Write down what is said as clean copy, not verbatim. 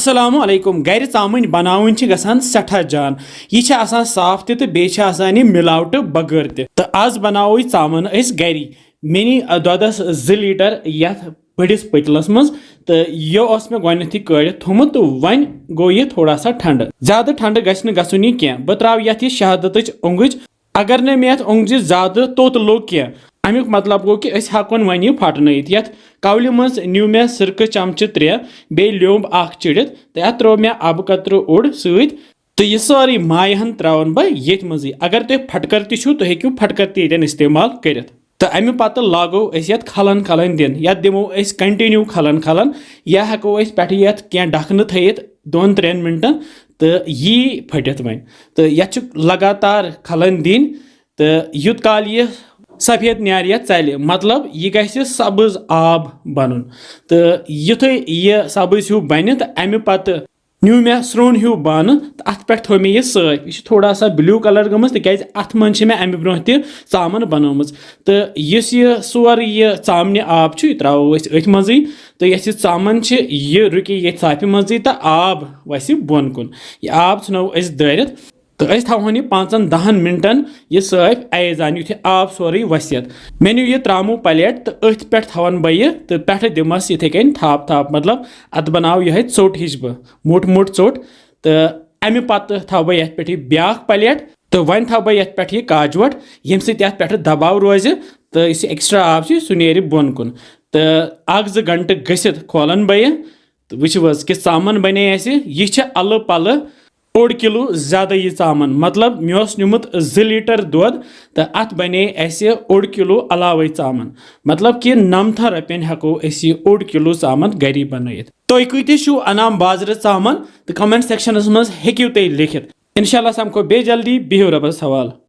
अस्सलामु अलैकुम गर चामन बनावन गसान सठा जान यह आसान साफ तो बेच आसान मिलावट बगैर तो आज बनावो चामन अस गरी मेनी दोदस 2 लीटर यथ बड़िस पतलस मज तो यह मे गथी कड़ित थोमुत तो वन गो यह थोड़ा सा ठंड ज्यादा ठंड गि गुन यह कह बह त्राव यथ यह शहादत ओंगुच अगर न मे ओंगज ज्यादा तोत लोग कह अमुक मतलब गो कि हेकोन वन यह फटनयत यथ कवल मज न्यू मे सिरक चमच 3 बे लोब चिड़ित तो अत त्रो मे अब कतर ओड़ सत तो यह सारी मायहन त्रावन बह ये मजी अगर तुम फटकर तू तो हेकू फटकर तन इस्तेमाल कर तो अमे पत लागो खलन खलन दिन यथ दिमो कंटिन्यू खलन खलन या हेको पे क्या डखन थत 2-3 मिनटन तो यी फटित वन तो यह लगातार खलन दिन तो युत काल यह सफेद नार चल मतलब यह गि सब्ज आब बन तो युथे यह सब्ज हूँ बन तो अमे पत न्यू मे स्रोन हूँ बान तो अत पे थो मे यह सफ यह थोड़ा सा ब्लू कलर गम तिज अत मन मे अमे ब्रोह तमन बनम तो इस यह सोर यह चामन आब यह त्रो अथ मजी तो यह चामन यह रुकी ये साफि मजी तो आब वस बोन कुन यह आब नो दारित तो थोन यह 5-10 मिनटन यह साफ ऐजान युथे आब सोरे वसियत मे न्यू यह त्रामो प्लेट तो अथ पे थवन बह यह तो पे दिमस इथे कन थाप थाप मतलब अत बनाव यह चोट हिश बह मोट मोट चोट तो अमे पत थव बह ये पे ब्या प्लेट तो वन थव बह ये पे काजवट यम पे दबाव रोज तो इस एक्स्ट्रा आब सह नीर बोन कुन तो 1-2 घंटे गसित खोलन बह तो वह कि चामन बने यह अल पल 1 किलो ज्यादा यह चामन मतलब मे निमुत 2 लीटर दुध तो अत बने 1 किलो अलाव चामन मतलब कि 9 रपन हेको 1 किलो चामन गरी बनत तुम कत अनाम बाजार चामन तो कमेंट सेक्शनस मज हेकू तुम लिखित इंशाल्लाह समको बे जल्दी बिहु रबस हवाल।